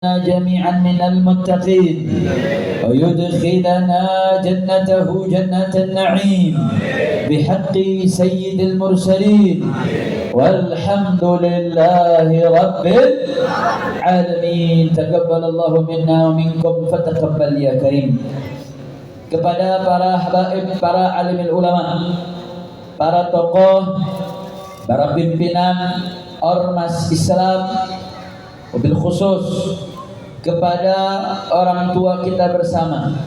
جميعا من المتقين ويدخلنا جنته جنة النعيم بحق سيد المرسلين والحمد لله رب العالمين. تقبل الله منا ومنكم فتقبل يا كريم. Kepada para habaib, para alimul ulama, para tokoh, para pimpinan ormas Islam, wabil khusus kepada orang tua kita bersama,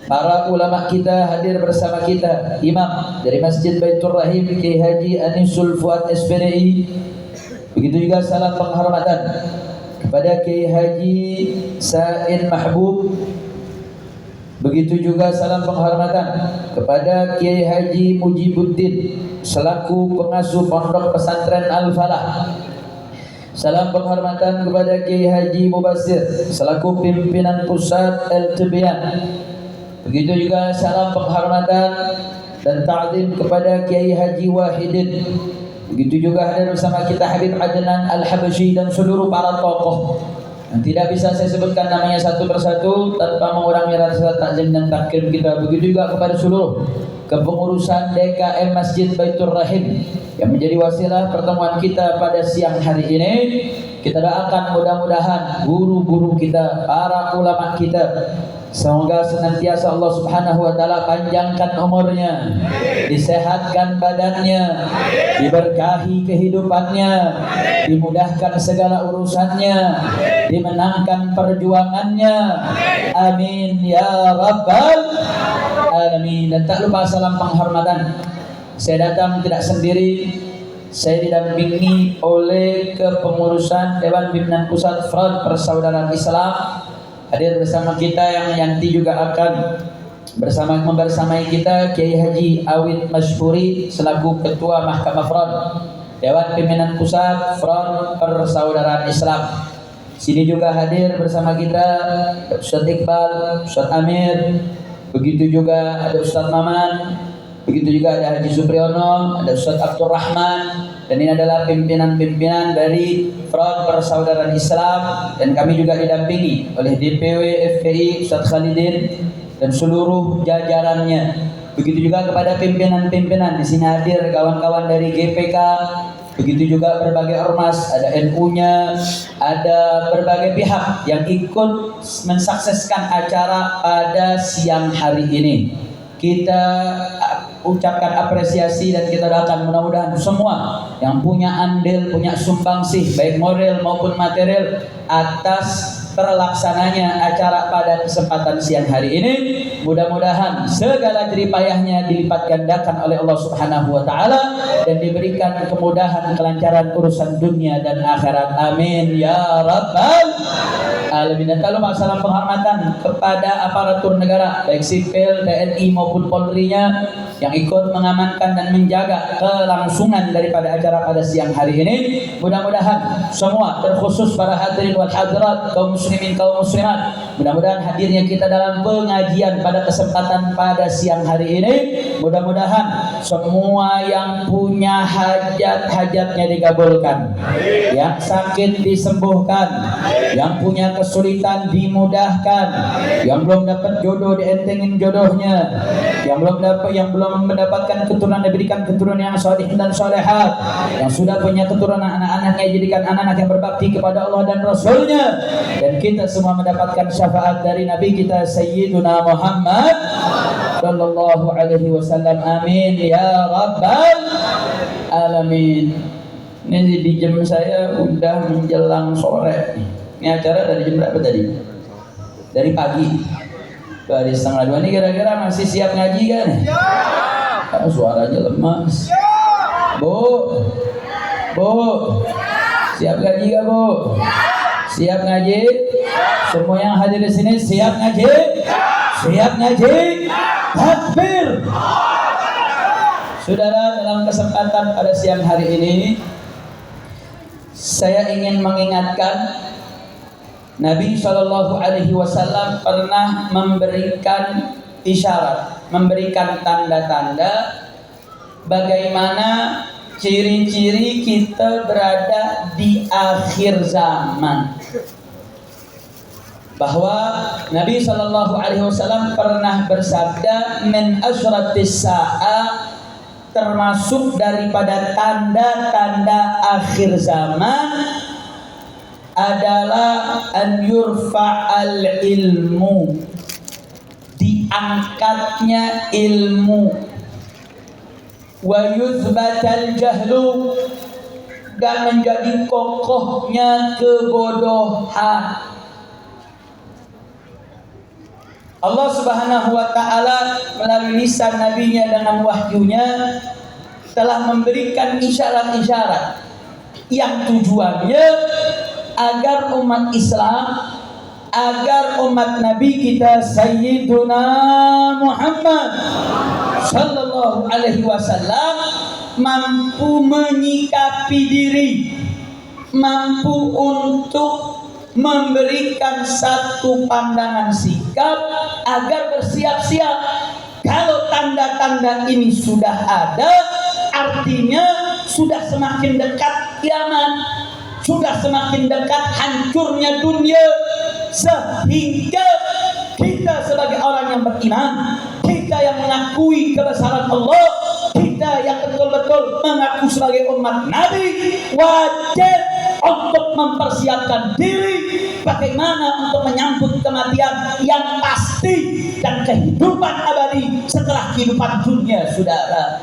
para ulama kita hadir bersama kita, imam dari Masjid Baitur Rahim Kiai Haji Anisul Fuad SPDI. Begitu juga salam penghormatan kepada Kiai Haji Sa'in Mahbub. Begitu juga salam penghormatan kepada Kiai Haji Mujibuddin selaku pengasuh Pondok Pesantren Al-Falah. Salam penghormatan kepada Kiai Haji Mubasir selaku pimpinan pusat Al-Tibyan. Begitu juga salam penghormatan dan ta'zim kepada Kiai Haji Wahidin. Begitu juga hadir bersama kita Habib Adnan Al-Habsyi dan seluruh para tokoh yang tidak bisa saya sebutkan namanya satu persatu tanpa mengurangi rasa takzim dan takrim kita. Begitu juga kepada seluruh kepengurusan DKM Masjid Baitur Rahim yang menjadi wasilah pertemuan kita pada siang hari ini. Kita doakan mudah-mudahan guru-guru kita, para ulama kita, semoga senantiasa Allah Subhanahu wa taala panjangkan umurnya, disehatkan badannya, diberkahi kehidupannya, dimudahkan segala urusannya, dimenangkan perjuangannya. Amin ya rabbal alamin. Dan tak lupa salam penghormatan. Saya datang tidak sendiri, saya didampingi oleh kepengurusan Dewan Pimpinan Pusat Front Persaudaraan Islam. Hadir bersama kita yang nanti juga akan membersamai kita Kiai Haji Awid Mashpuri selaku Ketua Mahkamah Front Dewan Pimpinan Pusat Front Persaudaraan Islam. Sini juga hadir bersama kita Ustaz Iqbal, Ustaz Amir, begitu juga ada Ustaz Maman, begitu juga ada Haji Supriyono, ada Ustaz Abdul Rahman. Dan ini adalah pimpinan-pimpinan dari Front Persaudaraan Islam, dan kami juga didampingi oleh DPW FPI Ustaz Khalidin dan seluruh jajarannya. Begitu juga kepada pimpinan-pimpinan di sini hadir kawan-kawan dari GPK, begitu juga berbagai ormas, ada NU-nya, ada berbagai pihak yang ikut mensukseskan acara pada siang hari ini. Kita ucapkan apresiasi dan kita doakan mudah-mudahan semua yang punya andil, punya sumbangsih baik moral maupun material atas terlaksananya acara pada kesempatan siang hari ini, mudah-mudahan segala jerih payahnya dilipat gandakan oleh Allah Subhanahu wa taala dan diberikan kemudahan kelancaran urusan dunia dan akhirat. Amin ya rabbal alamin. Dan kalau salam penghormatan kepada aparatur negara baik sipil, TNI maupun Polri-nya yang ikut mengamankan dan menjaga kelangsungan daripada acara pada siang hari ini. Mudah-mudahan semua, terkhusus para hadirin wal hadirat, kaum muslimin, kaum muslimat, mudah-mudahan hadirnya kita dalam pengajian pada kesempatan pada siang hari ini, mudah-mudahan semua yang punya hajat-hajatnya dikabulkan, yang sakit disembuhkan, yang punya kesulitan dimudahkan, yang belum dapat jodoh dientengin jodohnya, yang belum mendapatkan keturunan diberikan keturunan yang saleh dan salehat, yang sudah punya keturunan anak-anaknya jadikan anak-anak yang berbakti kepada Allah dan Rasulnya, dan kita semua mendapatkan syafaat dari Nabi kita Sayyiduna Muhammad sallallahu alaihi wasallam. Amin ya rabbal alamin. Ini di jam saya udah menjelang sore. Ini acara dari jam berapa tadi? Dari pagi. Dari 1:30 ini kira-kira masih siap ngaji kan? Ya. Suaranya lemas. Bu, siap ngaji gak Bu? Siap ngaji? Semua yang hadir di sini siap ngaji? Siap ngaji? Takbir! Saudara, dalam kesempatan pada siang hari ini saya ingin mengingatkan Nabi SAW pernah memberikan isyarat, memberikan tanda-tanda bagaimana ciri-ciri kita berada di akhir zaman. bahwa Nabi Shallallahu Alaihi Wasallam pernah bersabda, "Min asyratis sa'a," termasuk daripada tanda-tanda akhir zaman adalah an yurfa'al ilmu, diangkatnya ilmu, wa yuthbatal jahlu, dan menjadi kokohnya kebodohan. Allah Subhanahu wa ta'ala melalui lisan nabinya dengan wahyunya telah memberikan isyarat-isyarat yang tujuannya agar umat Islam, agar umat Nabi kita Sayyiduna Muhammad Sallallahu Alaihi Wasallam mampu menyikapi diri, mampu untuk memberikan satu pandangan sikap agar bersiap-siap. Kalau tanda-tanda ini sudah ada, artinya sudah semakin dekat kiamat, sudah semakin dekat hancurnya dunia, sehingga kita sebagai orang yang beriman, kita yang mengakui kebesaran Allah, kita yang betul-betul mengaku sebagai umat Nabi, wajib untuk mempersiapkan diri bagaimana untuk menyambut kematian yang pasti dan kehidupan abadi setelah kehidupan dunia, saudara.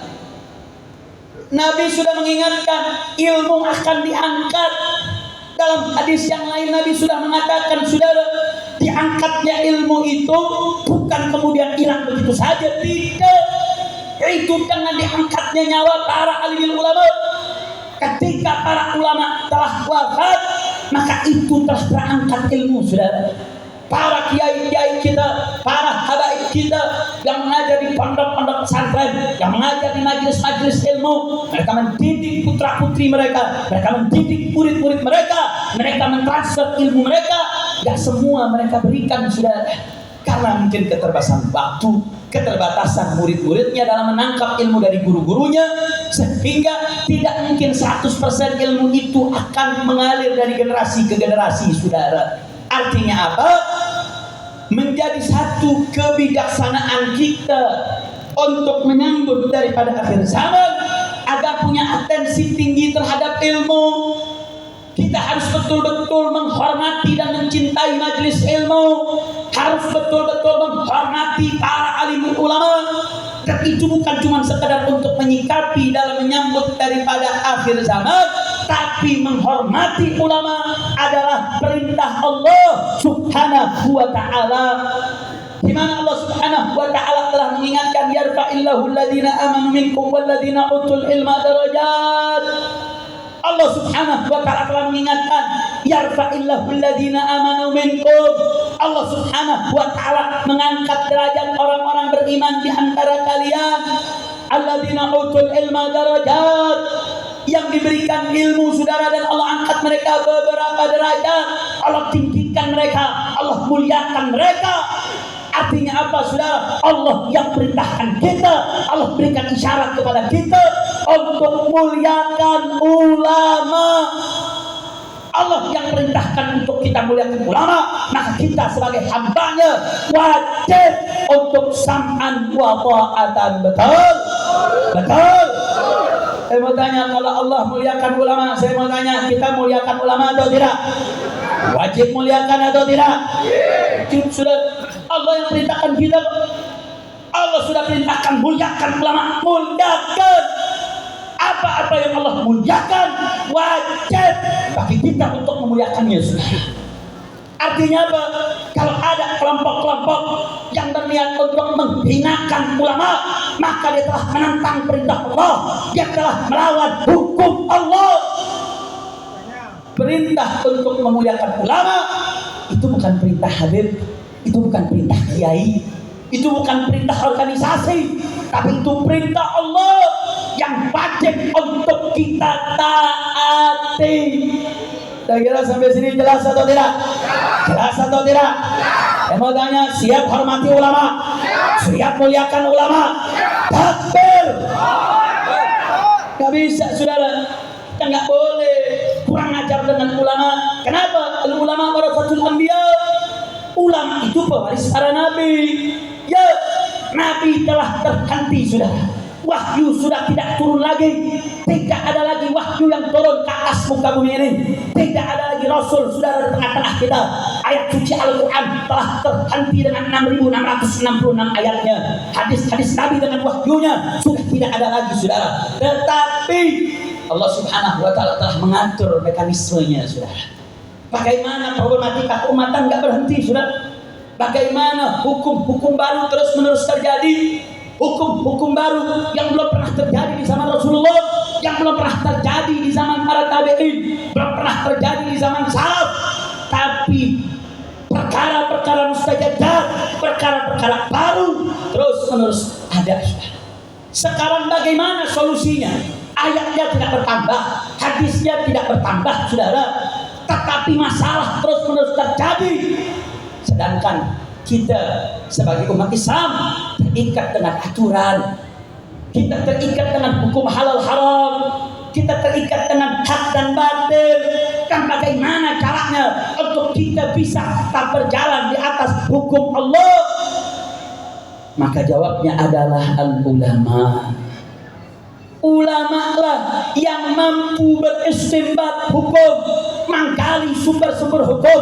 Nabi sudah mengingatkan ilmu akan diangkat. Dalam hadis yang lain Nabi sudah mengatakan, saudara, diangkatnya ilmu itu bukan kemudian hilang begitu saja, tidak. Itu dengan diangkatnya nyawa para alim ulama. Ketika para ulama telah wafat, maka itu telah terangkat ilmu, saudara. Para kiai-kiai kita, para habaib kita yang mengajar di pondok-pondok pesantren, yang mengajar di majelis-majelis ilmu, mereka mendidik putra-putri mereka, mereka mendidik murid-murid mereka, mereka mentransfer ilmu mereka. Gak semua mereka berikan, saudara, karena mungkin keterbatasan waktu, keterbatasan murid-muridnya dalam menangkap ilmu dari guru-gurunya, sehingga tidak mungkin 100% ilmu itu akan mengalir dari generasi ke generasi, saudara. Artinya apa? Menjadi satu kebijaksanaan kita untuk menyambut daripada akhir zaman, agar punya atensi tinggi terhadap ilmu. Kita harus betul-betul menghormati dan mencintai majelis ilmu, harus betul-betul menghormati para alim ulama. Dan itu bukan cuma sekedar untuk menyikapi dalam menyambut daripada akhir zaman, tapi menghormati ulama adalah perintah Allah Subhanahu wa ta'ala, di mana Allah Subhanahu wa ta'ala telah mengingatkan, yarfa'illahu alladhina amanu minkum walladhina utul ilma darajat. Allah Subhanahu wa ta'ala telah mengingatkan, yarfa'illahu alladhina amanu minkum. Allah Subhanahu wa ta'ala mengangkat derajat orang-orang beriman di antara kalian. Alladzina utul ilma darajat, yang diberikan ilmu, saudara, dan Allah angkat mereka beberapa derajat. Allah tinggikan mereka, Allah muliakan mereka. Artinya apa, saudara? Allah yang perintahkan kita, Allah berikan isyarat kepada kita untuk muliakan ulama. Allah yang perintahkan untuk kita muliakan ulama, maka kita sebagai hambanya wajib untuk sam'an wa ta'atan. Betul? Betul? Saya mau tanya, kalau Allah muliakan ulama, saya mau tanya, kita muliakan ulama atau tidak? Wajib muliakan atau tidak? Sudah Allah yang perintahkan kita. Allah sudah perintahkan muliakan ulama, muliakan. Apa-apa yang Allah muliakan wajib bagi kita untuk memuliakannya. Artinya apa? Kalau ada kelompok-kelompok yang berniat untuk menghinakan ulama, maka dia telah menentang perintah Allah, dia telah melawan hukum Allah. Perintah untuk memuliakan ulama itu bukan perintah Habib, itu bukan perintah kiai, itu bukan perintah organisasi, tapi itu perintah Allah yang wajib untuk kita taati. Saya kira sampai sini jelas atau tidak? Jelas atau tidak? Saya mau tanya, siap hormati ulama? Siap muliakan ulama? Takbir! Gak bisa, saudara. Kita nggak boleh kurang ajar dengan ulama. Kenapa? Ulama warasatul anbiya. Islam itu pewaris para nabi. Ya, nabi telah terhenti sudah. Wahyu sudah tidak turun lagi. Tidak ada lagi wahyu yang turun ke atas muka bumi ini. Tidak ada lagi rasul sudah ada di tengah-tengah kita. Ayat suci Al-Quran telah terhenti dengan 6.666 ayatnya. Hadis-hadis Nabi dengan wahyunya sudah tidak ada lagi saudara. Tetapi Allah Subhanahu wa Ta'ala telah mengatur mekanismenya saudara. Bagaimana problematika keumatan nggak berhenti saudara. Bagaimana hukum-hukum baru terus-menerus terjadi. Hukum-hukum baru yang belum pernah terjadi di zaman Rasulullah, yang belum pernah terjadi di zaman para tabi'in, belum pernah terjadi di zaman salaf. Tapi perkara-perkara mustajab, perkara-perkara baru terus-menerus ada. Sekarang bagaimana solusinya? Ayatnya tidak bertambah, hadisnya tidak bertambah, saudara. Tetapi masalah terus-menerus terjadi. Sedangkan kita sebagai umat Islam terikat dengan aturan, kita terikat dengan hukum halal haram, kita terikat dengan hak dan batil. Dan bagaimana caranya untuk kita bisa tetap berjalan di atas hukum Allah? Maka jawabnya adalah al-ulama. Ulama lah yang mampu beristinbat hukum, menggali sumber-sumber hukum,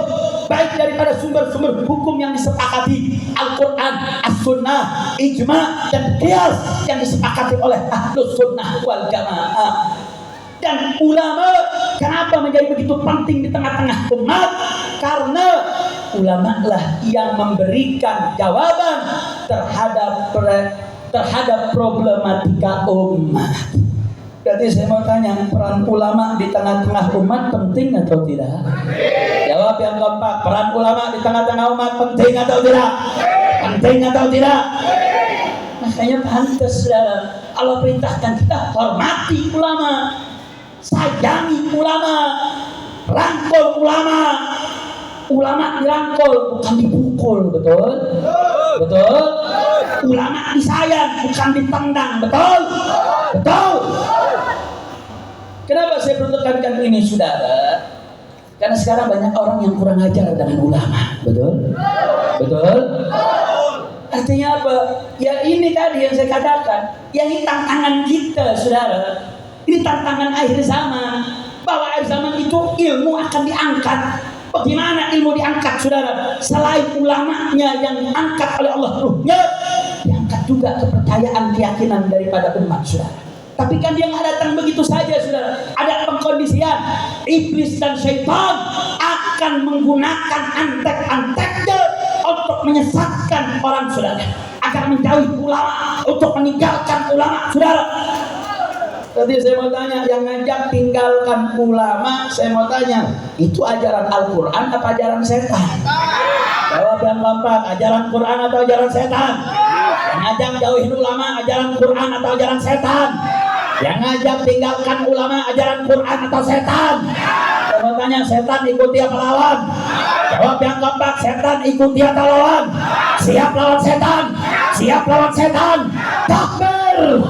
baik daripada sumber-sumber hukum yang disepakati Al-Quran, As-Sunnah, Ijma' dan Qiyas yang disepakati oleh Ahlus Sunnah wal Jamaah. Dan ulama kenapa menjadi begitu penting di tengah-tengah umat? Karena ulama lah yang memberikan jawaban terhadap problematika umat. Jadi saya mau tanya, peran ulama di tengah-tengah umat penting atau tidak? Jawab yang keempat, peran ulama di tengah-tengah umat penting atau tidak? Penting atau tidak? Makanya pantas saudara, Allah perintahkan kita hormati ulama, sayangi ulama, rangkul ulama. Ulama dirangkul bukan dipukul, betul? Betul? Ulama disayang bukan ditendang, betul? Betul? Kenapa saya peruntukkan ini saudara? Karena sekarang banyak orang yang kurang ajar dengan ulama, betul? Betul? Artinya apa? Ya ini tadi yang saya katakan, yang ini tantangan kita saudara. Ini tantangan akhir zaman. Bahwa akhir zaman itu ilmu akan diangkat. Bagaimana ilmu diangkat saudara? Selain ulamanya yang diangkat oleh Allah ruhnya, diangkat juga kepercayaan, keyakinan daripada umat saudara. Tapi kan dia nggak datang begitu saja saudara. Ada pengkondisian. Iblis dan syaitan akan menggunakan antek-anteknya untuk menyesatkan orang saudara, agar menjauhi ulama, untuk meninggalkan ulama saudara. Tadi saya mau tanya, yang ngajak tinggalkan ulama, saya mau tanya, itu ajaran Al-Quran atau ajaran setan? Jawab yang keempat, ajaran Quran atau ajaran setan? Yang ngajak jauhin ulama, ajaran Quran atau ajaran setan? Yang ngajak tinggalkan ulama, ajaran Quran atau setan? Saya mau tanya, setan ikuti apa lawan? Jawab yang keempat, setan ikuti atau lawan? Siap lawan setan? Siap lawan setan? Takbir!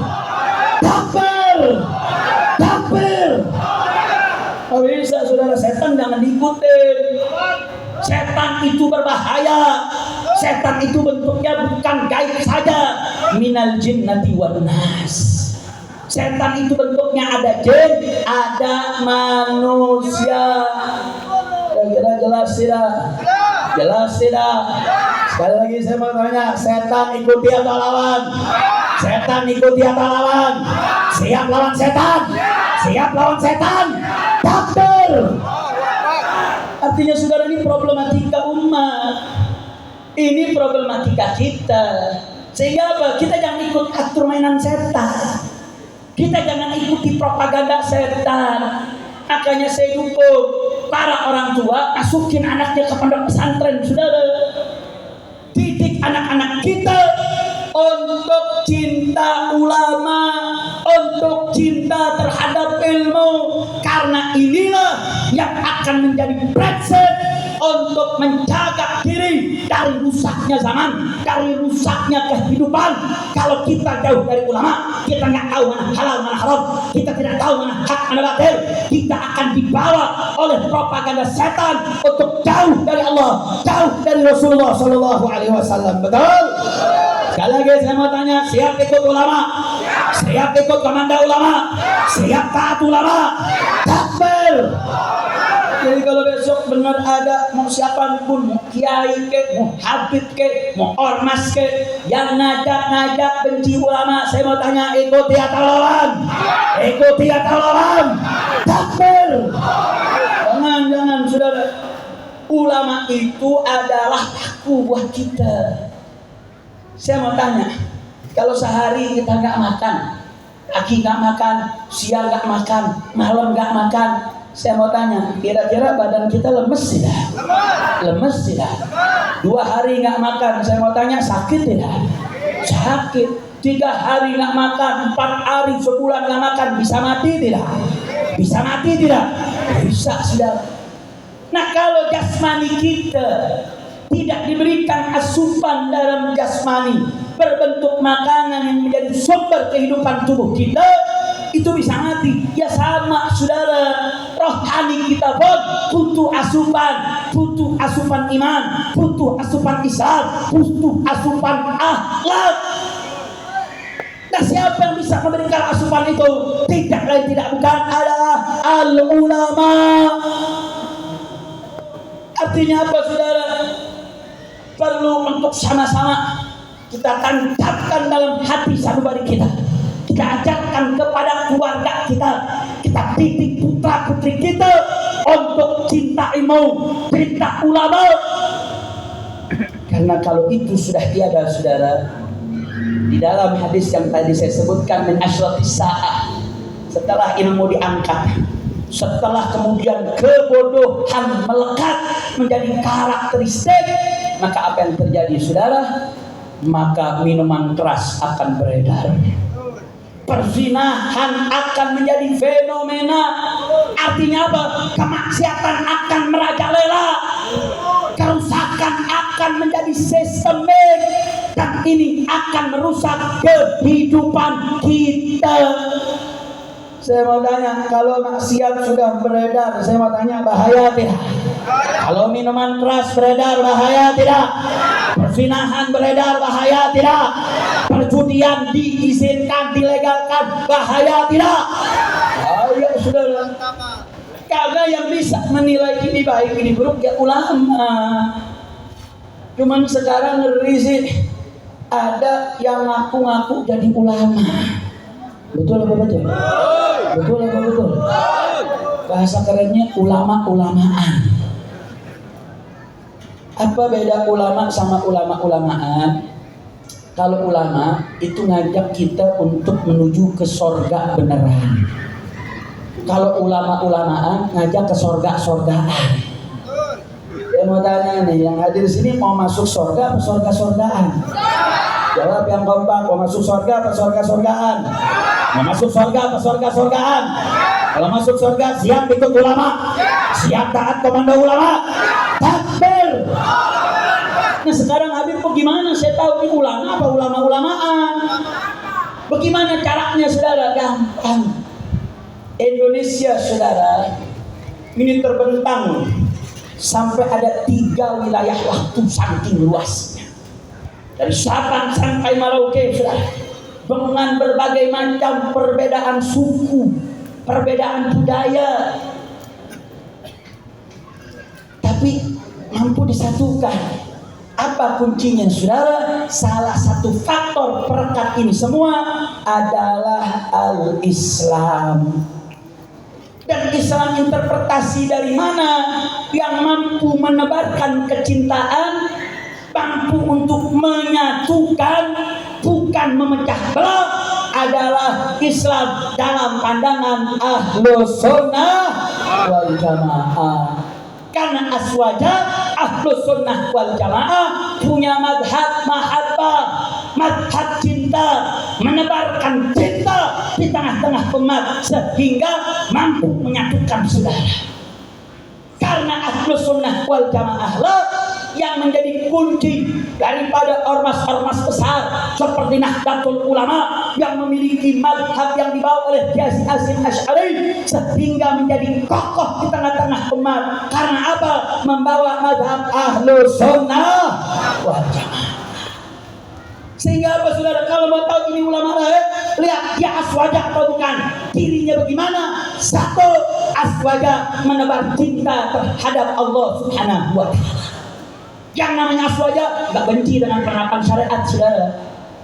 Takbir! Takbir! Oh bisa saudara, setan jangan diikutin. Setan itu berbahaya. Setan itu bentuknya bukan gaib saja. Minal jinnati wan nas. Setan itu bentuknya ada jin, ada manusia. Kira-kira jelas tidak? Jelas tidak? Sekali lagi saya mau tanya, setan ikuti atau lawan? Setan ikuti atau lawan? Siap lawan setan? Siap lawan setan? Takbir! Artinya saudara, ini problematika umat. Ini problematika kita. Sehingga apa? Kita jangan ikut atur mainan setan. Kita jangan ikuti propaganda setan. Makanya saya dukung para orang tua masukin anaknya ke pondok pesantren saudara. Didik anak-anak kita untuk cinta ulama, untuk cinta terhadap ilmu, karena inilah yang akan menjadi preset untuk menjaga diri dari rusaknya zaman, dari rusaknya kehidupan. Kalau kita jauh dari ulama, kita nggak tahu mana halal mana haram, kita tidak tahu mana hak mana batil, kita akan dibawa oleh propaganda setan untuk jauh dari Allah, jauh dari Rasulullah Shallallahu Alaihi Wasallam. Betul? Sekali lagi saya mau tanya, siap ikut ulama? Siap ikut komando ulama? Siap taat ulama? Takbir! Jadi kalau besok benar ada mau siapapun, mau kiai ke, mau habib ke, mau ormas ke, yang ngajak benci ulama, saya mau tanya, ikuti atau lawan? Ikuti atau lawan? Takbir! Jangan saudara. Ulama itu adalah paku buat kita. Saya mau tanya, kalau sehari kita nggak makan, pagi nggak makan, siang nggak makan, malam nggak makan, saya mau tanya, kira-kira badan kita lemes tidak? Lemes tidak? 2 hari nggak makan, saya mau tanya, sakit tidak? Sakit. 3 hari nggak makan, 4 hari, sebulan nggak makan, bisa mati tidak? Bisa mati tidak? Bisa, sudah. Nah, kalau jasmani kita tidak diberikan asupan dalam jasmani berbentuk makanan yang menjadi sumber kehidupan tubuh kita, itu bisa mati. Ya sama saudara, rohani kita pun butuh asupan iman, butuh asupan Islam, butuh asupan akhlak. Nah, siapa yang bisa memberikan asupan itu? Tidak lain tidak bukan adalah al-ulama. Artinya apa saudara? Perlu untuk sama-sama kita tancapkan dalam hati sanubari kita. Kita ajarkan kepada keluarga kita, kita didik putra putri kita untuk cinta ilmu, cinta ulama. Karena kalau itu sudah tiada saudara, di dalam hadis yang tadi saya sebutkan, min asyratis sa'ah, setelah ilmu diangkat, setelah kemudian kebodohan melekat menjadi karakteristik, maka apa yang terjadi saudara? Maka minuman keras akan beredar, perzinahan akan menjadi fenomena. Artinya apa? Kemaksiatan akan merajalela, kerusakan akan menjadi sistemik, dan ini akan merusak kehidupan kita. Saya mau tanya, kalau maksiat sudah beredar, saya mau tanya, bahaya tidak? Kalau minuman keras beredar, bahaya tidak? Perzinahan beredar, bahaya tidak? Perjudian diizinkan, dilegalkan, bahaya tidak? Bahaya saudara. Karena yang bisa menilai ini baik, ini buruk ya ulama. Cuman sekarang ngeri sih, ada yang ngaku-ngaku jadi ulama. Betul apa betul? Betul apa betul? Bahasa kerennya ulama-ulamaan. Apa beda ulama sama ulama-ulamaan? Kalau ulama itu ngajak kita untuk menuju ke sorga beneran. Kalau ulama-ulamaan ngajak ke sorga-sorgaan. Saya mau tanya nih, yang hadir sini mau masuk sorga atau sorga-sorgaan? Jawab yang kompak, mau masuk sorga atau sorga-sorgaan? Mau masuk sorga atau sorga-sorgaan? Kalau masuk sorga, siap ikut ulama, siap taat komando ulama. Takbir. Nah sekarang Habib bagaimana? Saya tahu ini ulama apa ulama-ulamaan. Bagaimana caranya saudara? Gampang. Indonesia saudara ini terbentang sampai ada 3 wilayah waktu saking luasnya. Dari Sabang sampai Merauke saudara, dengan berbagai macam perbedaan suku, perbedaan budaya, tapi mampu disatukan. Apa kuncinya saudara? Salah satu faktor perekat ini semua adalah al-Islam. Dan Islam interpretasi dari mana? Yang mampu menebarkan kecintaan, mampu untuk menyatukan, bukan memecah belah, adalah Islam dalam pandangan Ahlus Sunnah wal Jamaah. Karena aswaja Ahlus Sunnah wal Jamaah punya madhab mahabbah, madhab cinta, menebarkan cinta di tengah-tengah umat sehingga mampu menyatukan saudara. Karena Ahlus Sunnah wal Jamaah lah yang menjadi kunci daripada ormas-ormas besar seperti Nahdlatul Ulama yang memiliki mazhab yang dibawa oleh Kiai Hasyim Asy'ari sehingga menjadi kokoh di tengah-tengah umat. Karena apa? Membawa mazhab Ahlus Sunnah wal Jamaah. Sehingga apa saudara, kalau mau tahu ini ulama lihat dia aswaja atau bukan, cirinya bagaimana? Satu, aswaja menebar cinta terhadap Allah Subhanahu wa Ta'ala. Yang namanya aswaja nggak benci dengan penerapan syariat saudara.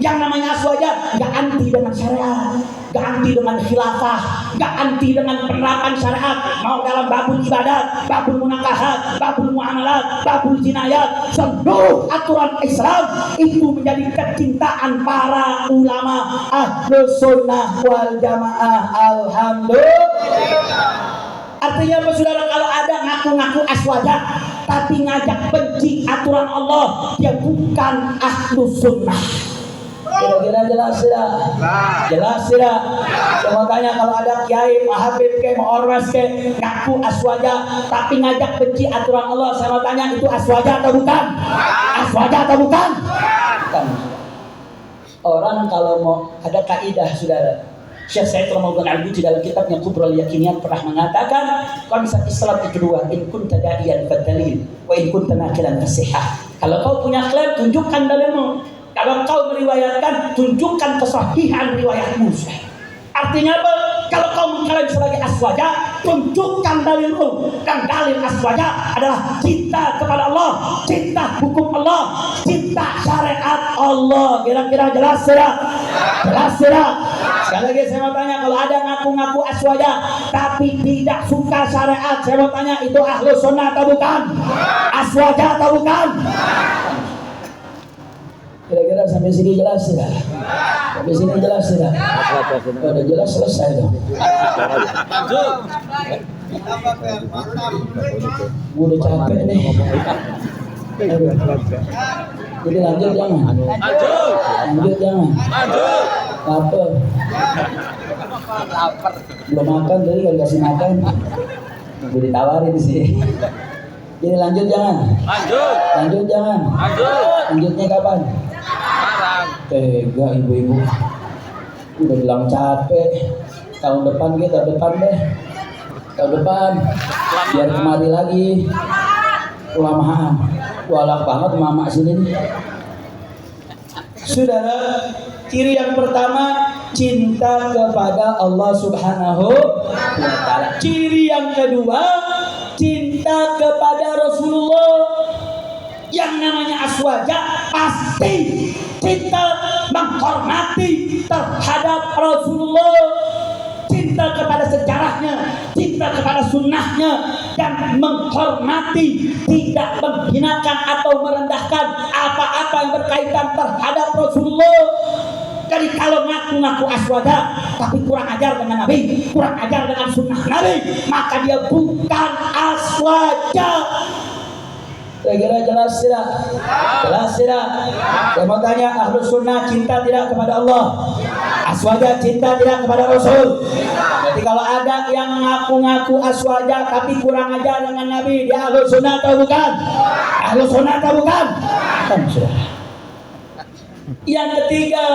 Yang namanya aswaja nggak anti dengan syariat, nggak anti dengan khilafah, nggak anti dengan penerapan syariat. Mau dalam babul ibadat, babul munakahat, babul muamalat, babul jinayat, seluruh aturan Islam itu menjadi kecintaan para ulama Ahlus Sunnah wal Jamaah. Alhamdulillah. Artinya apa saudara, kalau ada ngaku-ngaku aswaja tapi ngajak benci aturan Allah, dia bukan Ahlus Sunnah. Kira-kira jelas tidak? Jelas tidak? Saya tanya, kalau ada kiai, Habib ke, ormas ke, ngaku aswaja tapi ngajak benci aturan Allah, saya mau tanya, itu aswaja atau bukan? Aswaja atau bukan? Bukan. Orang kalau mau ada kaidah saudara, Syekh Said Ramadan Al-Buti dalam kitabnya Kubrul Yakiniyat pernah mengatakan konsep Islam itu dua, in kunta da'iyan fadalil wa in kunta naqilan fasihah. Kalau kau punya klaim, tunjukkan dalilmu. Kalau kau meriwayatkan, tunjukkan kesahihan riwayatmu. Artinya apa? Kalau kau mengklaim sebagai aswaja, tunjukkan dalilmu. Dan dalil aswaja adalah cinta kepada Allah, cinta hukum Allah, cinta syariat Allah. Kira-kira jelas tidak? Jelas tidak? Sekali lagi saya mau tanya, kalau ada ngaku-ngaku aswaja tapi tidak suka syariat, saya mau tanya, itu Ahlus Sunnah atau bukan? Aswaja atau bukan? Kira-kira sampai sini jelas tidak? Sampai sini jelas tidak? Udah jelas, selesai dong. Gue udah capek nih. Jadi lanjut jangan. Lanjut jangan. Lapar. Belum makan tadi, gak dikasih makan. Gue ditawarin sih. Jadi lanjut jangan. Lanjut jangan. Lanjutnya kapan? Tega ibu-ibu. Udah bilang capek. Tahun depan deh. Tahun depan biar kemari lagi. Kelamaan. Walak banget mama sini nih. Saudara, ciri yang pertama, cinta kepada Allah Subhanahu wa Ta'ala. Ciri yang kedua, cinta kepada Rasulullah. Yang namanya aswaja pasti cinta menghormati terhadap Rasulullah, cinta kepada sejarahnya, cinta kepada sunnahnya, dan menghormati, tidak menghinakan atau merendahkan apa-apa yang berkaitan terhadap Rasulullah. Jadi kalau ngaku-ngaku aswaja tapi kurang ajar dengan Nabi, kurang ajar dengan sunnah Nabi, maka dia bukan aswaja. Kira-kira jelas tidak? Jelas tidak? Saya mau tanya, Ahlus Sunnah cinta tidak kepada Allah? Aswaja cinta tidak kepada Rasul? Jadi kalau ada yang ngaku-ngaku aswaja tapi kurang ajar dengan Nabi, dia Ahlus Sunnah atau bukan? Ahlus Sunnah atau bukan? Kan sudah. Yang ketiga,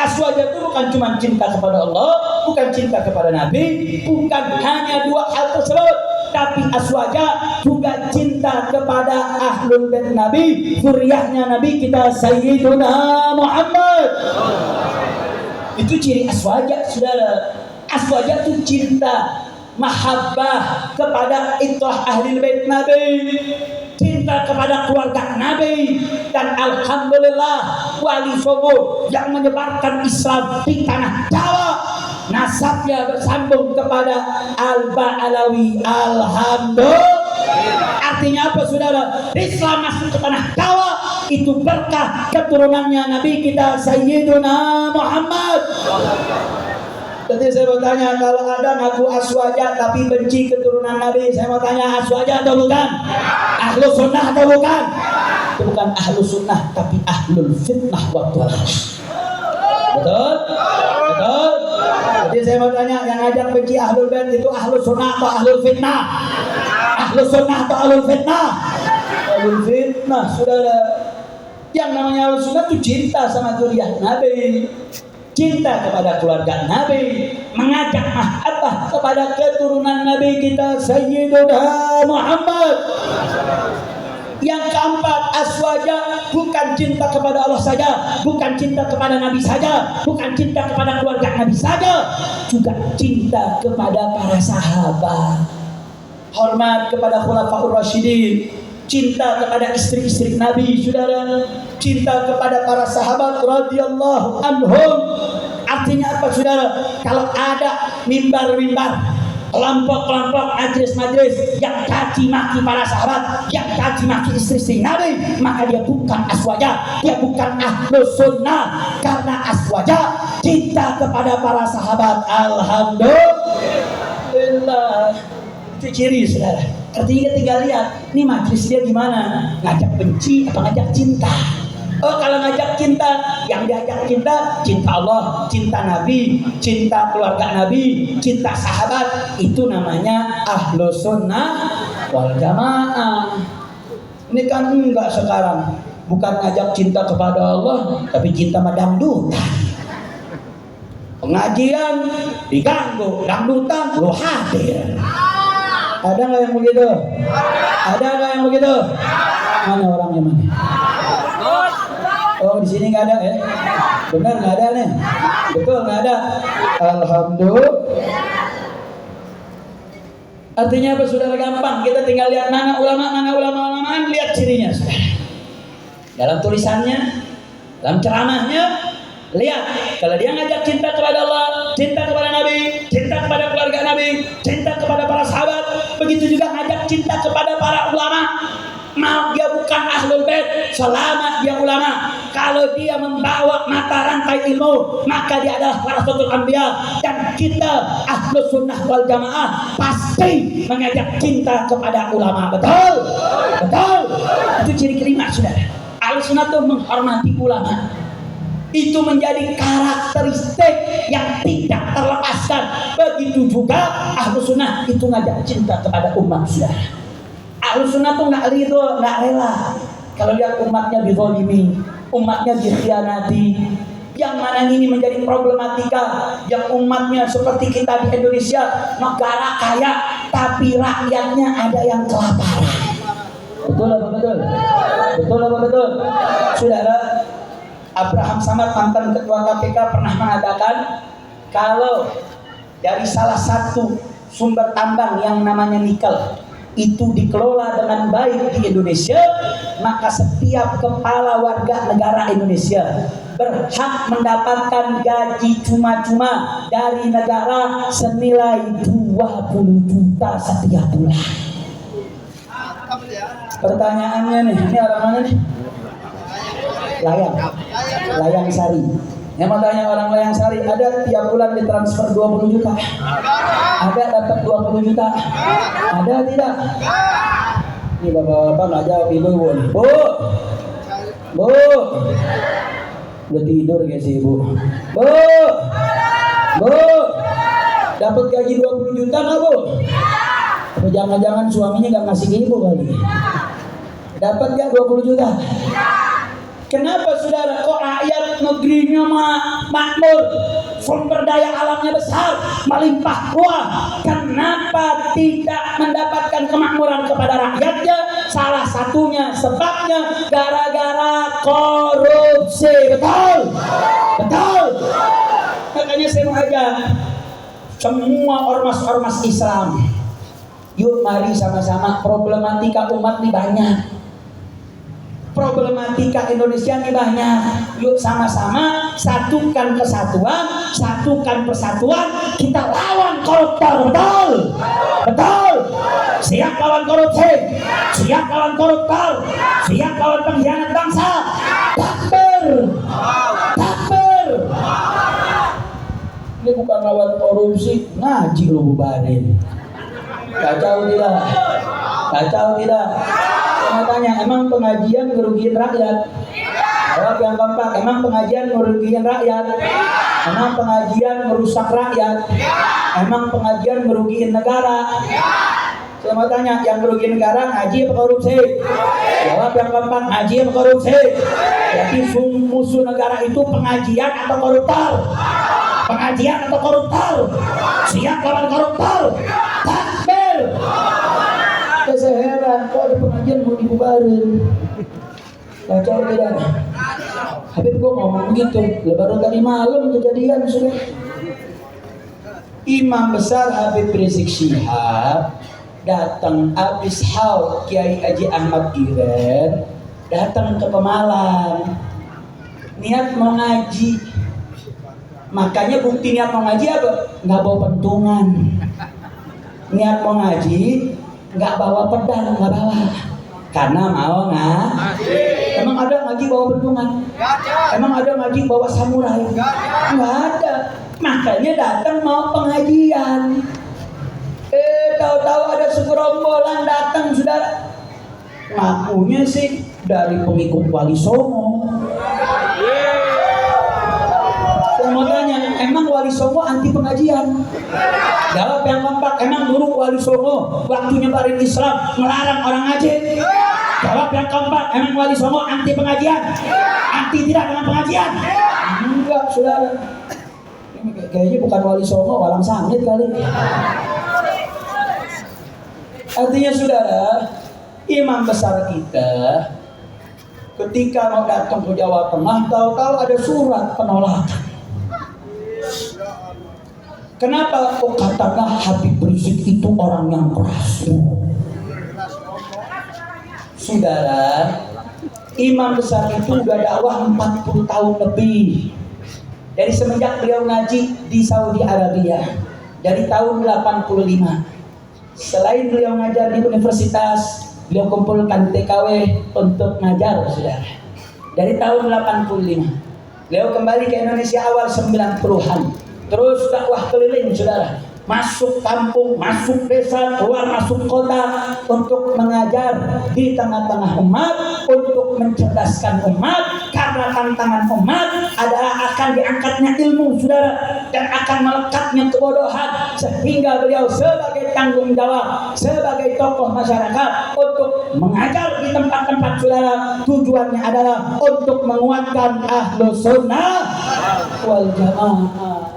aswaja itu bukan cuma cinta kepada Allah, bukan cinta kepada Nabi, bukan hanya dua hal tersebut, tapi aswaja juga cinta kepada ahlul bait Nabi, zuriyahnya Nabi kita Sayyiduna Muhammad. Itu ciri aswaja, saudara. Aswaja itu cinta, mahabbah kepada itrah ahli bait Nabi, cinta kepada keluarga Nabi. Dan alhamdulillah, Wali Songo yang menyebarkan Islam di tanah Jawa, nasabnya bersambung kepada Al-Ba'alawi. Alhamdulillah. Artinya apa saudara? Islam masuk ke tanah Jawa itu berkah keturunannya Nabi kita Sayyiduna Muhammad. Jadi saya mau tanya, kalau ada ngaku aswaja tapi benci keturunan Nabi, saya mau tanya, aswaja atau bukan? Ahlus Sunnah atau bukan? Itu bukan Ahlus Sunnah, tapi Ahlul Fitnah wa Dhalalah. Betul? Betul? Jadi saya mau tanya, yang ngajak benci Ahlul Bait itu Ahlus Sunnah atau Ahlul Fitnah? Ahlus Sunnah atau Ahlul Fitnah? Ahlul Fitnah. sunnah, saudara. Yang namanya ahlu sunnah itu cinta sama zuriat Nabi, cinta kepada keluarga Nabi, mengajak mahabbah kepada keturunan Nabi kita Sayyiduna Muhammad. Yang keempat, aswaja, bukan cinta kepada Allah saja, bukan cinta kepada Nabi saja, bukan cinta kepada keluarga Nabi saja, juga cinta kepada para sahabat. Hormat kepada khulafaur rasyidin, cinta kepada istri-istri Nabi, saudara, cinta kepada para sahabat radhiyallahu anhum. Artinya apa, saudara? Kalau ada mimbar-mimbar, kelompok-kelompok majelis-majelis yang caci maki para sahabat, yang caci maki istri-istri Nabi, maka dia bukan aswaja, dia bukan ahlus sunnah. Karena aswaja cinta kepada para sahabat. Alhamdulillah. Itu ciri, saudara. Artinya tinggal lihat, ini majelis dia gimana, ngajak benci apa ngajak cinta. Oh, kalau ngajak cinta, yang diajak cinta, cinta Allah, cinta Nabi, cinta keluarga Nabi, cinta sahabat, itu namanya ahlus sunnah wal jamaah. Ini kan enggak sekarang, bukan ngajak cinta kepada Allah, tapi cinta sama dangdutan. Pengajian diganggu, dangdutan lu hadir. Ada nggak yang begitu? Ada nggak yang begitu? Mana orangnya mana? Oh, di sini nggak ada ya? Benar nggak ada nih? Betul nggak ada? Alhamdulillah. Artinya apa, saudara? Gampang. Kita tinggal lihat mana ulama, lihat cirinya, saudara. Dalam tulisannya, dalam ceramahnya, lihat. Kalau dia ngajak cinta kepada Allah, cinta kepada Nabi, cinta kepada keluarga Nabi, cinta kepada para sahabat, begitu juga ngajak cinta kepada para ulama. Mau dia bukan ahlul bait, selama dia ulama, kalau dia membawa mata rantai ilmu, maka dia adalah warasatul anbiya. Dan kita ahlus sunnah wal jamaah pasti mengajak cinta kepada ulama. Betul? Betul? Itu ciri kelima, saudara. Ahlus sunnah itu menghormati ulama. Itu menjadi karakteristik yang tidak terlepaskan. Begitu juga ahlus sunnah itu ngajak cinta kepada umat, saudara. Ahlus sunnah tuh nggak ridho, nggak rela kalau lihat umatnya dizalimi, umatnya dikhianati. Yang mana ini menjadi problematika, yang umatnya seperti kita di Indonesia, negara kaya tapi rakyatnya ada yang kelaparan. Betul apa betul? Betul apa betul? Saudara, Abraham Samad, mantan ketua KPK, pernah mengatakan kalau dari salah satu sumber tambang yang namanya nikel itu dikelola dengan baik di Indonesia, maka setiap kepala warga negara Indonesia berhak mendapatkan gaji cuma-cuma dari negara senilai 20 juta setiap bulan. Pertanyaannya nih, ini orang mana nih? Layang Sari. Yang mau tanya orang Layang Sari, ada tiap bulan ditransfer 20 juta? Ada dapat 20 juta? Ada tidak? Ini bapak-bapak nggak jawab, ibu nih. Bu, udah tidur guys ibu. Bu, dapat gaji 20 juta nggak bu? Atau jangan-jangan suaminya nggak ngasih ke ibu kali? Dapat nggak 20 juta? Kenapa, saudara? Kok rakyat negerinya makmur, sumber daya alamnya besar, melimpah ruah, kenapa tidak mendapatkan kemakmuran kepada rakyatnya? Salah satunya sebabnya gara-gara korupsi. Betul? Betul? Makanya saya mengajak semua ormas-ormas Islam, yuk mari sama-sama, problematika umat ini banyak, problematika Indonesia ini banyak. Yuk sama-sama satukan kesatuan, satukan persatuan, kita lawan koruptor. Betul? Betul? Siap lawan korupsi, siap lawan koruptor, siap lawan pengkhianat bangsa. Takbir, takbir. Ini bukan lawan korupsi, ngaji lu bubarin. Kacau tidak? Kacau tidak? Saya tanya, emang pengajian ngerugiin rakyat? Jawab yang keempat, emang pengajian ngerugiin rakyat? Emang pengajian merusak rakyat? Emang pengajian ngerugiin negara? Saya mau tanya, yang ngerugiin negara ngaji apa korupsi? Jawab yang keempat, ngaji atau korupsi? Jadi musuh negara itu pengajian atau koruptor? Pengajian atau koruptor? Siap lawan koruptor? Takbir! Saya heran, kok ada pengajian mau dibubarin? Kacau tidak? Habib gue ngomong gitu, lebaran tadi malam kejadian sudah. Imam besar Habib Rizik Syihab datang habis haul Kiai Haji Ahmad Iren, datang ke Pemalang, niat mau ngaji. Makanya bukti niat mau ngaji apa? Nggak bawa pentungan. Niat mau ngaji, nggak bawa pedang, nggak bawa. Karena mau ngaji. Emang ada ngaji bawa pentungan? Emang ada ngaji bawa samurai? Nggak ada. Makanya datang mau pengajian. Tahu-tahu ada segerombolan datang, saudara. Ngakunya sih dari pengikut Wali Songo. Saya mau tanya, emang Wali Songo anti pengajian? Jawab yang keempat, emang dulu Wali Songo waktu nyebarin Islam melarang orang ngaji? Jawab yang keempat, emang Wali Songo anti pengajian? Anti tidak dengan pengajian? Enggak, saudara. Ini kayaknya bukan Wali Songo, Walang Sangit kali. Artinya saudara, imam besar kita ketika mau datang ke Jawa Tengah, tahu-tahu ada surat penolakan. Kenapa? Oh, katanya Habib Rizik itu orang yang keras. Saudara, imam besar itu udah dakwah 40 tahun lebih. Dari semenjak beliau ngaji di Saudi Arabia, dari tahun 85. Selain beliau ngajar di universitas, beliau kumpulkan TKW untuk ngajar, saudara. Dari tahun 85, beliau kembali ke Indonesia awal 90-an. Terus dakwah keliling, saudara. Masuk kampung, masuk desa, keluar masuk kota untuk mengajar di tengah-tengah umat, untuk mencerdaskan umat, karena tantangan umat adalah akan diangkatnya ilmu, saudara, dan akan melekatnya kebodohan, sehingga beliau sebagai tanggung jawab, sebagai tokoh masyarakat untuk mengajar di tempat-tempat, saudara. Tujuannya adalah untuk menguatkan Ahlus Sunnah wal Jamaah.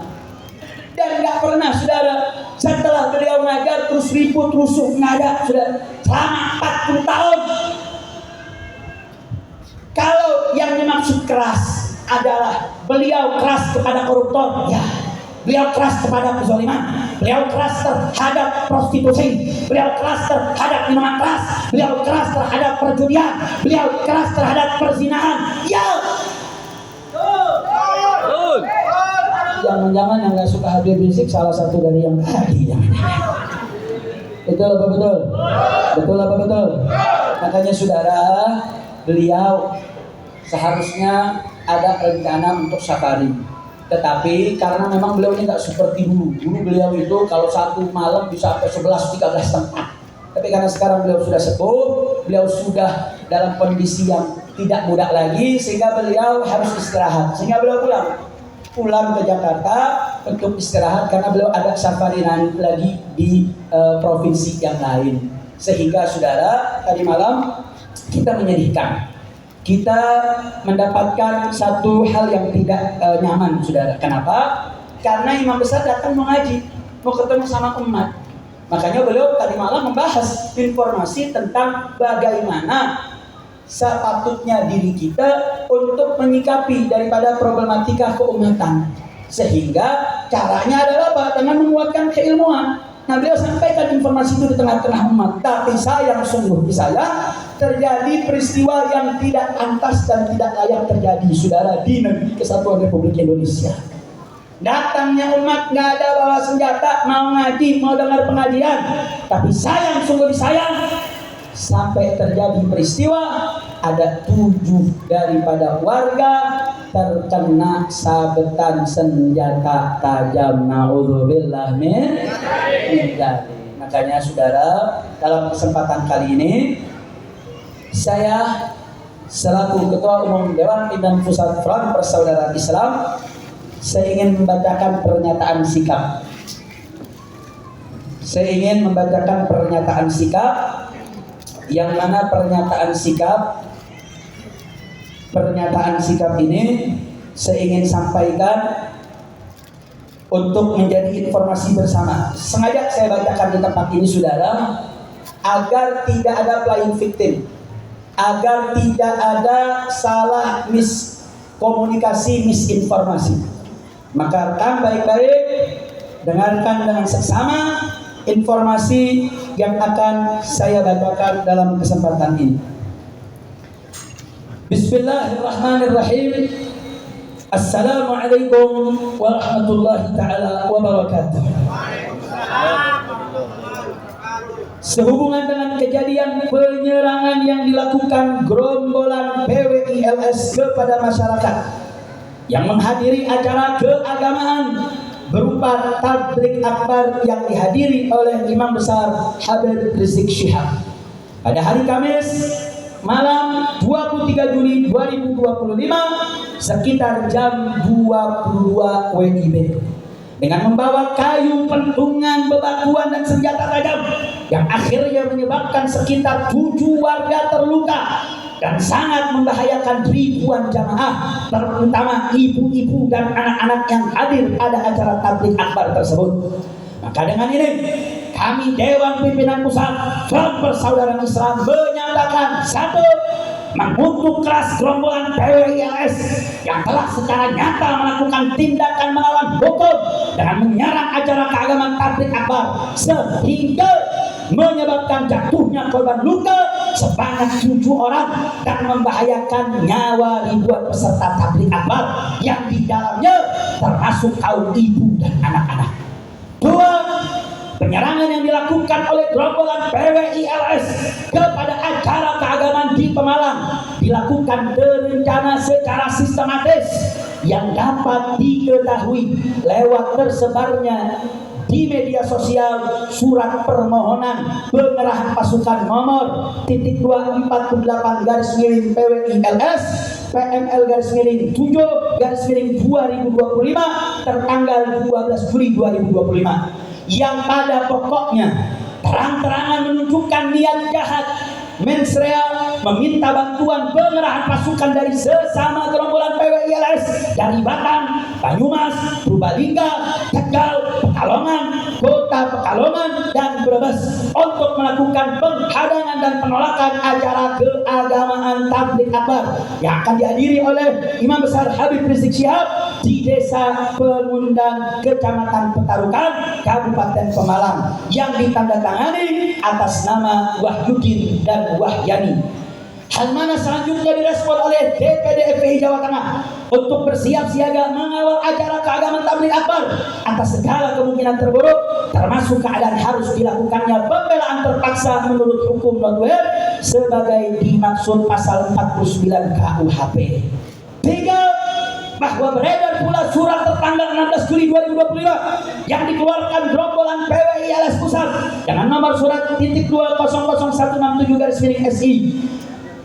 Dan nggak pernah, saudara, setelah beliau ngajar terus ribut rusuh, nggak ada, saudara, selama 40 tahun. Kalau yang dimaksud keras adalah beliau keras kepada koruptor, ya, beliau keras kepada kezaliman, beliau keras terhadap prostitusi, beliau keras terhadap minuman keras, beliau keras terhadap perjudian, beliau keras terhadap perzinahan, ya. Jangan-jangan yang nggak suka Habib Rizik salah satu dari yang tadi, jangan-jangan. Betul apa betul? Betul apa betul? Makanya saudara, beliau seharusnya ada rencana untuk safari. Tetapi karena memang beliau ini nggak seperti dulu. Dulu beliau itu kalau satu malam bisa sampai 11-13 tempat. Tapi karena sekarang beliau sudah sepuh, beliau sudah dalam kondisi yang tidak muda lagi, sehingga beliau harus istirahat. Sehingga beliau pulang ke Jakarta untuk istirahat karena beliau ada safari lagi di provinsi yang lain. Sehingga saudara, tadi malam kita menyedihkan. Kita mendapatkan satu hal yang tidak nyaman, saudara. Kenapa? Karena imam besar datang mengaji, mau ketemu sama umat. Makanya beliau tadi malam membahas informasi tentang bagaimana sepatutnya diri kita untuk menyikapi daripada problematika keumatan. Sehingga caranya adalah apa? Dengan menguatkan keilmuan. Nah, beliau sampaikan informasi itu di tengah-tengah umat. Tapi sayang, sungguh disayang, terjadi peristiwa yang tidak pantas dan tidak layak terjadi, saudara, di negeri Kesatuan Republik Indonesia. Datangnya umat nggak ada bawa senjata, mau ngaji, mau dengar pengajian. Tapi sayang, sungguh disayang, sampai terjadi peristiwa ada 7 daripada warga terkena sabetan senjata tajam. Naudzubillah min dzalik. Makanya saudara, dalam kesempatan kali ini saya selaku Ketua Umum Dewan Pimpinan Pusat Front Persaudaraan Islam, saya ingin membacakan pernyataan sikap. yang mana pernyataan sikap ini saya ingin sampaikan untuk menjadi informasi bersama. Sengaja saya bacakan di tempat ini saudara, agar tidak ada playing victim, agar tidak ada salah miskomunikasi, misinformasi. Maka rekam baik-baik, dengarkan dengan seksama informasi yang akan saya bacakan dalam kesempatan ini. Bismillahirrahmanirrahim. Assalamualaikum warahmatullahi ta'ala wabarakatuh. Sehubungan dengan kejadian penyerangan yang dilakukan gerombolan PWILS kepada masyarakat yang menghadiri acara keagamaan berupa tabligh akbar yang dihadiri oleh Imam Besar Habib Rizik Syihab pada hari Kamis malam 23 Juli 2025 sekitar jam 22 WIB dengan membawa kayu, pentungan, bebatuan dan senjata tajam yang akhirnya menyebabkan sekitar 7 warga terluka dan sangat membahayakan ribuan jamaah, terutama ibu-ibu dan anak-anak yang hadir pada acara tabligh akbar tersebut. Maka dengan ini kami Dewan Pimpinan Pusat Front Persaudaraan Islam menyatakan: 1. Mengutuk keras gerombolan PWILS yang telah secara nyata melakukan tindakan melawan hukum dengan menyerang acara keagamaan tabligh akbar sehingga menyebabkan jatuhnya korban luka sebanyak 7 orang dan membahayakan nyawa ribuan peserta tabligh akbar yang di dalamnya termasuk kaum ibu dan anak-anak. 2. Penyerangan yang dilakukan oleh gerombolan PWILS kepada acara keagamaan di Pemalang dilakukan terencana secara sistematis yang dapat diketahui lewat tersebarnya di media sosial surat permohonan pengerahan pasukan nomor .248 garis miring PWILS PML garis miring 7 garis miring 2025 tertanggal 12 Juli 2025 yang pada pokoknya terang-terangan menunjukkan niat jahat mensreal meminta bantuan pengerahan pasukan dari sesama gerombolan PWILS dari Batang, Banyumas, Purbalingga, Tegal, Pekalongan, Kota Pekalongan, dan Brebes untuk melakukan penghadangan dan penolakan acara keagamaan tabligh akbar yang akan dihadiri oleh Imam Besar Habib Rizik Syihab di Desa Pengundang, Kecamatan Petarukan, Kabupaten Pemalang yang ditandatangani atas nama Wahyudin dan Wahyani. Hal mana selanjutnya direspon oleh DPD FPI Jawa Tengah untuk bersiap siaga mengawal acara keagamaan tabligh akbar atas segala kemungkinan terburuk, termasuk keadaan harus dilakukannya pembelaan terpaksa menurut hukum non-WR sebagai dimaksud pasal 49 KUHP. 3. Bahwa beredar pula surat tertanggal 16 Juli 2025 yang dikeluarkan gerombolan PWILS Pusat dengan nomor surat .2000167 garis miring SI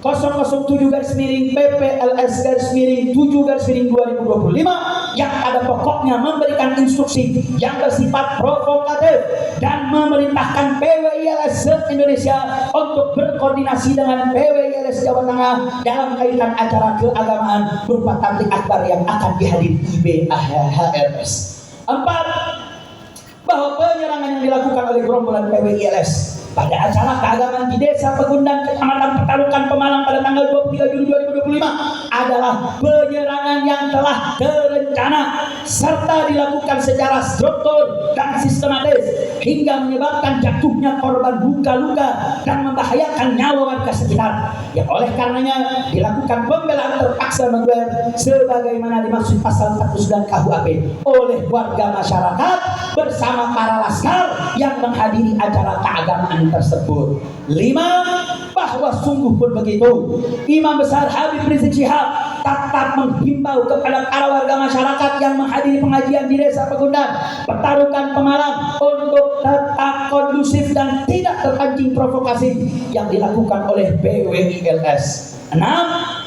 007 garis miring PPLS garis miring 7 garis miring 2025 yang pada pokoknya memberikan instruksi yang bersifat provokatif dan memerintahkan PWILS se-Indonesia untuk berkoordinasi dengan PWILS Jawa Tengah dalam kaitan acara keagamaan berupa tabligh akbar yang akan dihadiri IBHRS. 4. Bahwa penyerangan yang dilakukan oleh gerombolan PWILS pada acara keagamaan di Desa Pegundang, Kecamatan Petarukan, Pemalang pada tanggal 23 Juli 2025 adalah penyerangan yang telah terencana serta dilakukan secara struktur dan sistematis hingga menyebabkan jatuhnya korban luka-luka dan membahayakan nyawa warga sekitar, yang oleh karenanya dilakukan pembelaan terpaksa non-WR sebagaimana dimaksud pasal 49 KUHP oleh warga masyarakat bersama para laskar yang menghadiri acara keagamaan tersebut. 5. Bahwa sungguh pun begitu, Imam Besar Habib Rizik Syihab tetap menghimbau kepada para warga masyarakat yang menghadiri pengajian di Desa Pegundang, Petarukan, Pemalang untuk tetap kondusif dan tidak terpancing provokasi yang dilakukan oleh PWILS. 6.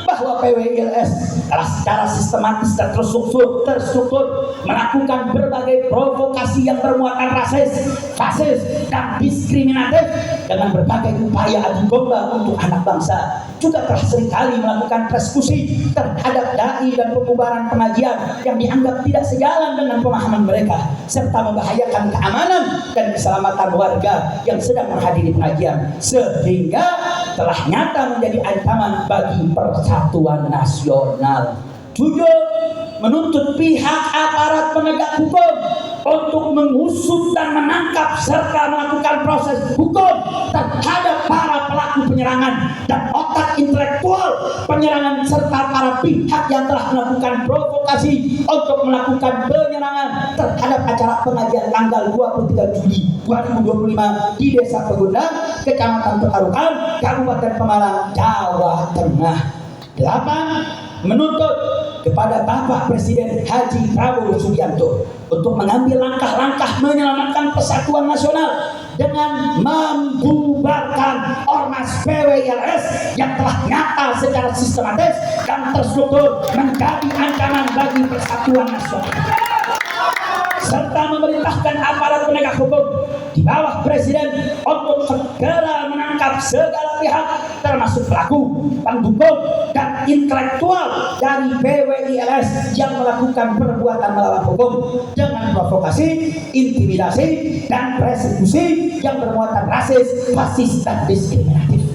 Bahwa PWILS telah secara sistematis dan terstruktur melakukan berbagai provokasi yang bermuatan rasis, fasis, dan diskriminatif dengan berbagai upaya adu domba untuk anak bangsa, juga telah seringkali melakukan persekusi terhadap dai dan pembubaran pengajian yang dianggap tidak sejalan dengan pemahaman mereka, serta membahayakan keamanan dan keselamatan warga yang sedang menghadiri pengajian, sehingga telah nyata menjadi ancaman bagi persatuan nasional. 7. Menuntut pihak aparat penegak hukum untuk mengusut dan menangkap serta melakukan proses hukum terhadap para pelaku penyerangan dan otak intelektual penyerangan serta para pihak yang telah melakukan provokasi untuk melakukan penyerangan terhadap acara pengajian tanggal 23 Juli 2025 di Desa Pegundang, Kecamatan Pekarukan, Kabupaten Pemalang, Jawa Tengah. 8. Menuntut kepada Bapak Presiden Haji Prabowo Subianto untuk mengambil langkah-langkah menyelamatkan persatuan nasional dengan membubarkan Ormas PWILS yang telah nyata secara sistematis dan terstruktur menjadi ancaman bagi persatuan nasional, serta memerintahkan aparat penegak hukum di bawah Presiden untuk segera menangkap segala pihak termasuk pelaku, pendukung, dan intelektual dari PWILS yang melakukan perbuatan melawan hukum dengan provokasi, intimidasi, dan persekusi yang bermuatan rasis, fasis, dan diskriminatif.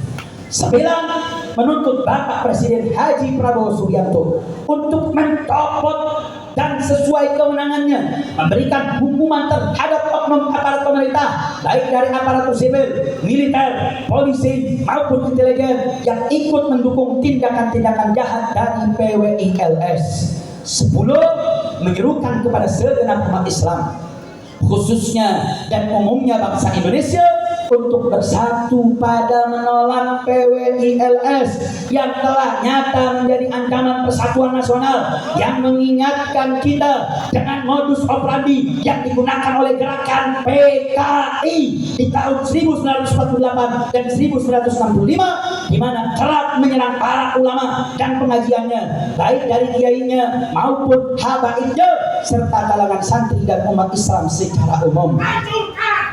9. Menuntut Bapak Presiden Haji Prabowo Subianto untuk mencopot dan sesuai kewenangannya memberikan hukuman terhadap oknum aparat pemerintah, baik dari aparatur sipil, militer, polisi maupun intelijen yang ikut mendukung tindakan-tindakan jahat dari PWILS. 10. Menyerukan kepada segenap umat Islam, khususnya dan umumnya bangsa Indonesia, untuk bersatu pada menolak PWILS yang telah nyata menjadi ancaman persatuan nasional, yang mengingatkan kita dengan modus operandi yang digunakan oleh gerakan PKI di tahun 1948 dan 1965, di mana kerap menyerang para ulama dan pengajiannya, baik dari kiainya maupun habaibnya, serta kalangan santri dan umat Islam secara umum.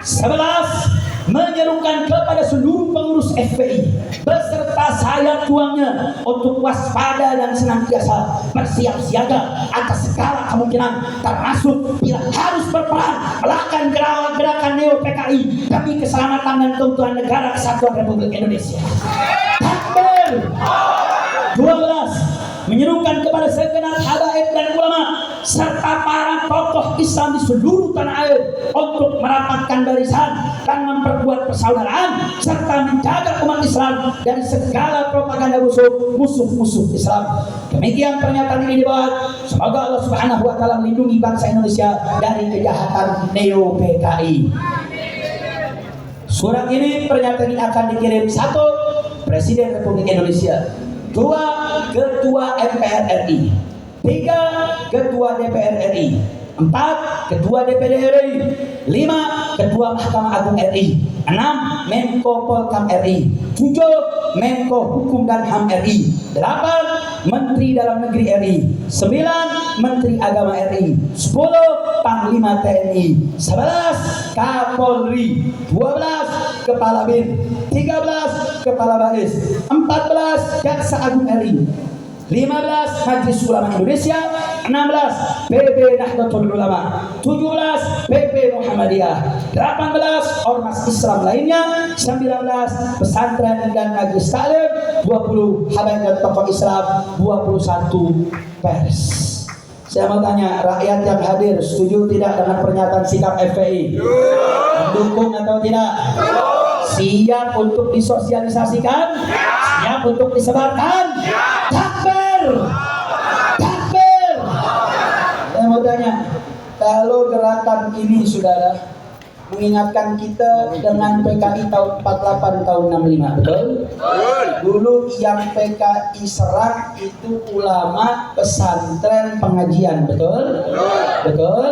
11. Menyerukan kepada seluruh pengurus FPI beserta sayap tuangnya untuk waspada dan senantiasa bersiap siaga atas segala kemungkinan, termasuk bila harus berperan melakukan gerakan Neo PKI demi keselamatan dan keutuhan negara kesatuan Republik Indonesia. Takbir. 12. Menyerukan kepada segenap habaib dan ulama serta para tokoh Islam di seluruh tanah air untuk merapatkan barisan dan memperkuat persaudaraan serta menjaga umat Islam dari segala propaganda musuh-musuh Islam. Demikian pernyataan ini dibuat. Semoga Allah Subhanahu wa taala melindungi bangsa Indonesia dari kejahatan Neo PKI. Surat ini, pernyataan ini akan dikirim: 1. Presiden Republik Indonesia, 2. Ketua MPR RI, 3. Ketua DPR RI, 4. Ketua DPD RI, 5. Ketua Mahkamah Agung RI, 6. Menko Polkam RI, 7. Menko Hukum dan HAM RI, 8. Menteri Dalam Negeri RI, 9. Menteri Agama RI, 10. Panglima TNI, 11. Kapolri, 12. Kepala BIN, 13. Kepala Bais, 14. Jaksa Agung RI, 15. Majelis Ulama Indonesia, 16. PP Nahdlatul Ulama, 17. PP Muhammadiyah, 18. Ormas Islam lainnya, 19. Pesantren dan majelis taklim, 20. Habaib dan tokoh Islam, 21. Pers. Saya mau tanya, rakyat yang hadir setuju tidak dengan pernyataan sikap FPI? Mendukung atau tidak? Siap untuk disosialisasikan? Siap untuk disebarkan? Takbir! Takbir! Saya mau tanya, kalau gerakan ini, saudara, mengingatkan kita dengan PKI tahun 48 tahun 65, betul? Dulu yang PKI serang itu ulama, pesantren, pengajian, betul? Betul?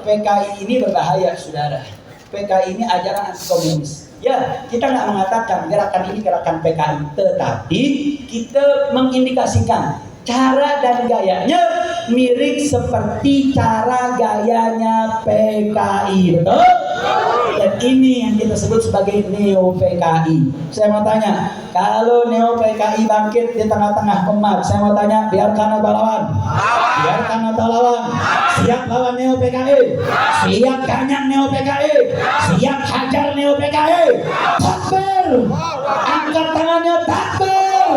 PKI ini berbahaya, saudara. PKI ini ajaran anti komunis. Ya, kita nggak mengatakan gerakan ini gerakan PKI, tetapi kita mengindikasikan cara dan gayanya mirip seperti cara gayanya PKI, betul? Dan ini yang kita sebut sebagai Neo PKI. Saya mau tanya, kalau Neo PKI bangkit di tengah-tengah umat, saya mau tanya, biarkan atau lawan? Biarkan atau lawan? Siap lawan Neo PKI? Siap ganyang Neo PKI? Siap hajar Neo PKI? Takbir! Angkat tangannya, takbir!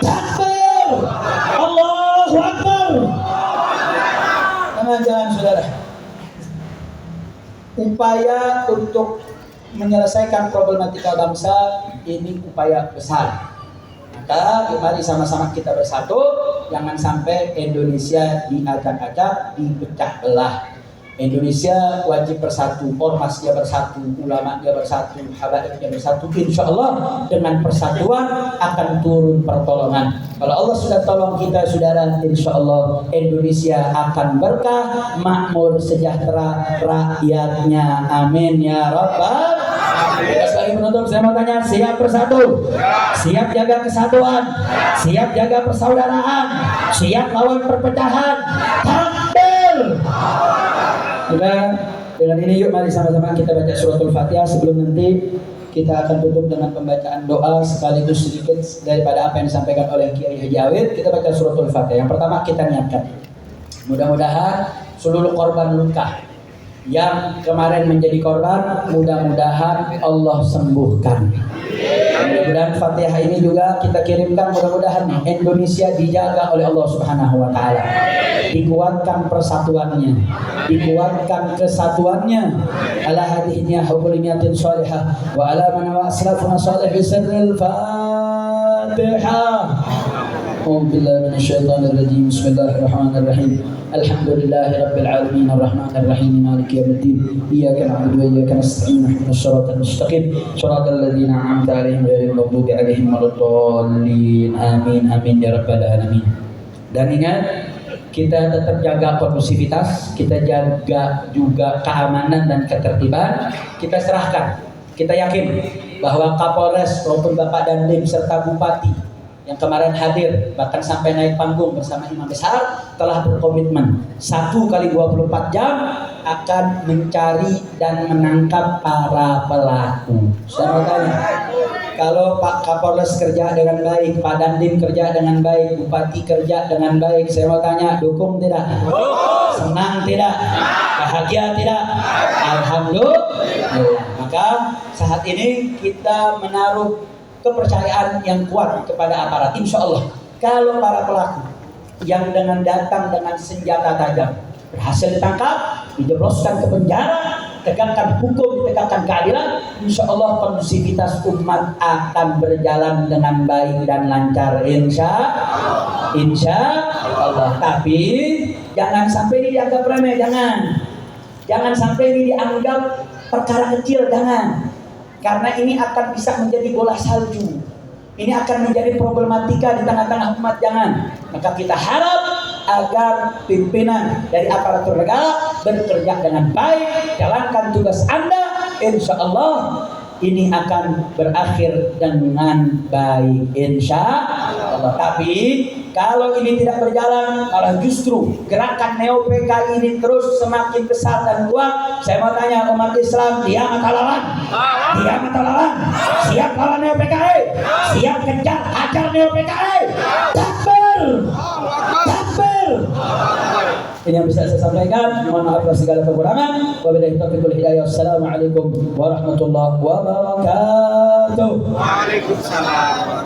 Takbir! Allahu Akbar! Jangan saudara. Upaya untuk menyelesaikan problematika bangsa ini upaya besar. Maka mari sama-sama kita bersatu, jangan sampai Indonesia diacak-acak, dipecah belah. Indonesia wajib bersatu, ormasnya bersatu, ulamanya bersatu, habaibnya bersatu. Insya Allah dengan persatuan akan turun pertolongan. Kalau Allah sudah tolong kita saudara, insya Allah Indonesia akan berkah, makmur, sejahtera rakyatnya. Amin ya Rabbal. Sebagai penutup saya mau tanya, siap bersatu, siap jaga kesatuan, siap jaga persaudaraan, siap lawan perpecahan. Takbir. Maka dengan ini yuk mari sama-sama kita baca suratul Fatihah. Sebelum nanti kita akan tutup dengan pembacaan doa sekaligus sedikit daripada apa yang disampaikan oleh Kiai Haji Awid. Kita baca suratul Fatihah. Yang pertama kita niatkan, mudah-mudahan seluruh korban luka yang kemarin menjadi korban, mudah-mudahan Allah sembuhkan. Mudah-mudahan Fatihah ini juga kita kirimkan, mudah-mudahan Indonesia dijaga oleh Allah Subhanahu wa taala. Dikuatkan persatuannya, dikuatkan kesatuannya. Ala hadhihi hukuliyatin salihah wa ala man wa aslafuna salih bi sirril Fatihah. A'udzu billahi minasyaitonir rajim. Bismillahirrahmanirrahim. Alhamdulillahirabbil alamin arrahmanir rahim maliki yaumiddin. Iyyaka na'budu wa iyyaka nasta'in. Ihdinas siratal mustaqim. Shiratal ladzina an'amta 'alaihim ghairil maghdubi 'alaihim waladdallin. Amin amin ya rabbal alamin. Dan ingat, kita tetap jaga kondusivitas, kita jaga juga keamanan dan ketertiban. Kita serahkan, kita yakin bahwa Kapolres maupun Bapak Dandim serta Bupati yang kemarin hadir bahkan sampai naik panggung bersama imam besar telah berkomitmen 1x24 jam akan mencari dan menangkap para pelaku. Saya mau tanya, kalau Pak Kapolres kerja dengan baik, Pak Dandim kerja dengan baik, Bupati kerja dengan baik, saya mau tanya, dukung tidak? Senang tidak? Bahagia tidak? Alhamdulillah. Maka saat ini kita menaruh kepercayaan yang kuat kepada aparat. Insya Allah kalau para pelaku yang dengan datang dengan senjata tajam berhasil ditangkap, dijebloskan ke penjara, tegakkan hukum, ditegakkan keadilan, insya Allah kondusivitas umat akan berjalan dengan baik dan lancar. Insya Allah. Tapi jangan sampai ini dianggap remeh, jangan sampai ini dianggap perkara kecil, jangan. Karena ini akan bisa menjadi bola salju. Ini akan menjadi problematika di tengah-tengah umat, jangan. Maka kita harap agar pimpinan dari aparatur negara bekerja dengan baik, jalankan tugas Anda. Insya Allah ini akan berakhir dengan baik, insya Allah. Tapi kalau ini tidak berjalan, malah justru gerakan Neo PKI ini terus semakin besar dan kuat. Saya mau tanya umat Islam, diam atau lawan? Diam atau lawan? Siap lawan Neo PKI? Siap kejar, hajar Neo PKI? Takbir! Takbir! Ini yang bisa saya sampaikan. Mohon maaf atas segala kekurangan. Wabillahi taufiq wal hidayah. Wassalamualaikum warahmatullahi wabarakatuh. Waalaikumsalam.